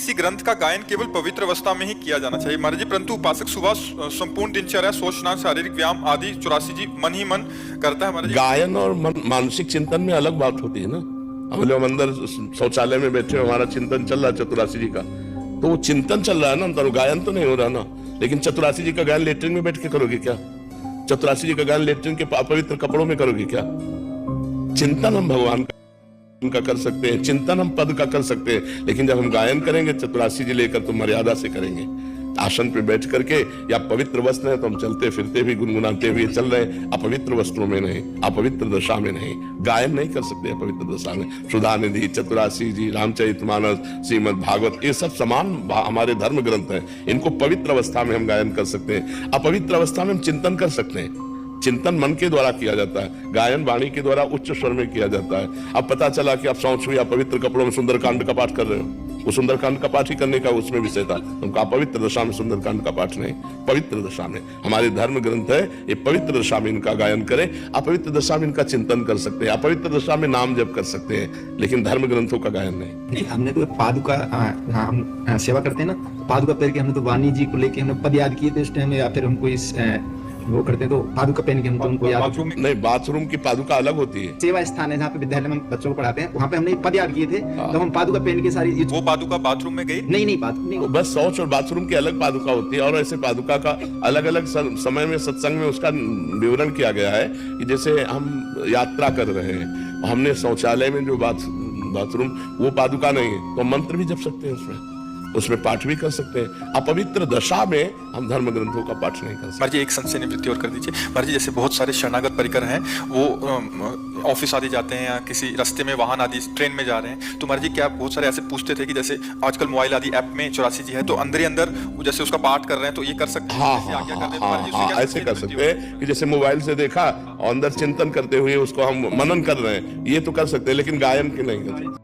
किसी ग्रंथ का गायन केवल पवित्र अवस्था में ही किया जाना चाहिए महाराज जी, परंतु उपासक सुबह संपूर्ण दिनचर्या सोच स्नान शारीरिक व्यायाम आदि 84 जी मन ही मन करता है महाराज जी। गायन और मानसिक चिंतन में अलग बात होती है ना। हम लोग अंदर शौचालय में बैठे हो, हमारा चिंतन चल रहा है चतुरासी जी का, तो वो चिंतन चल रहा है ना अंदर, गायन तो नहीं हो रहा ना। लेकिन चतुरासी जी का गायन लेटरिन में बैठ के करोगे क्या? चतुरासी जी का गायन लेटरिन के पवित्र कपड़ों में करोगे क्या? चिंतन हम भगवान का कर सकते हैं, चिंतन हम पद का कर सकते हैं, लेकिन जब हम गायन करेंगे चतुरासी जी लेकर तो मर्यादा से करेंगे। आसन पे बैठ करके या पवित्र वस्त्र है तो हम चलते फिरते भी गुनगुनाते हुए चल रहे हैं, अपवित्र वस्त्रों में नहीं, अपवित्र दशा में नहीं। गायन नहीं कर सकते अपवित्र दशा में। सुधा निधि, चतुरासी जी, रामचरितमानस, श्रीमद् भागवत, ये सब समान हमारे धर्म ग्रंथ हैं। इनको पवित्र अवस्था में हम गायन कर सकते हैं, अपवित्र अवस्था में हम चिंतन कर सकते हैं। चिंतन मन के द्वारा किया जाता है, गायन वाणी के द्वारा उच्च स्वर में किया जाता है। अब पता चला कि आप शौच हुई, आप पवित्र कपड़ों में सुंदरकांड का पाठ कर रहे हो, वो सुंदरकांड का पाठ ही करने का उसमें विषय था। उनका अपवित्र दशा में सुंदरकांड का पाठ नहीं, पवित्र दशा में। हमारे धर्म ग्रंथ है, ये पवित्र दशा में इनका गायन करें, अपवित्र दशा में इनका चिंतन कर सकते हैं, अपवित्र दशा में नाम जप कर सकते हैं, लेकिन धर्म ग्रंथों का गायन नहीं। हमने तो पादुका, हम सेवा करते हैं ना, पादुका पहन के हमने तो वाणी जी को लेके हमने पद याद किए थे उस टाइम में, या फिर हमको इस वो करते हैं तो पादुका पहन के हम तो उनको याद नहीं। बाथरूम की पादुका अलग होती है। सेवा स्थान है जहाँ पे विद्यालय में बच्चों को पढ़ाते हैं, वहाँ पे हमने पद याद किए थे, तो हम पादुका पहन के सारी। वो पादुका बाथरूम में गई? नहीं, बाथरूम नहीं, बस शौच और बाथरूम की अलग पादुका होती है। और ऐसे पादुका का अलग अलग समय में सत्संग में उसका विवरण किया गया है कि जैसे हम यात्रा कर रहे हैं, हमने शौचालय में जो बाथरूम, वो पादुका नहीं है, तो मंत्र भी जप सकते हैं उसमें पाठ भी कर सकते हैं। अपवित्र दशा में हम धर्म ग्रंथों का पाठ नहीं कर सकते। महाराज जी एक संशय निवृत्ति और कर दीजिए महाराज जी, जैसे बहुत सारे शरणागत परिकर हैं, वो ऑफिस आदि जाते हैं या किसी रास्ते में वाहन आदि ट्रेन में जा रहे हैं, तो महाराज जी क्या बहुत सारे ऐसे पूछते थे कि जैसे आजकल मोबाइल आदि ऐप में 84 जी है, तो अंदर ही अंदर जैसे उसका पाठ कर रहे हैं, तो ये कर सकते हैं? हाँ, ऐसे कर सकते हैं कि जैसे मोबाइल से देखा और अंदर चिंतन करते हुए उसको हम मनन कर रहे हैं, ये तो कर सकते हैं, लेकिन गायन के नहीं कर सकते।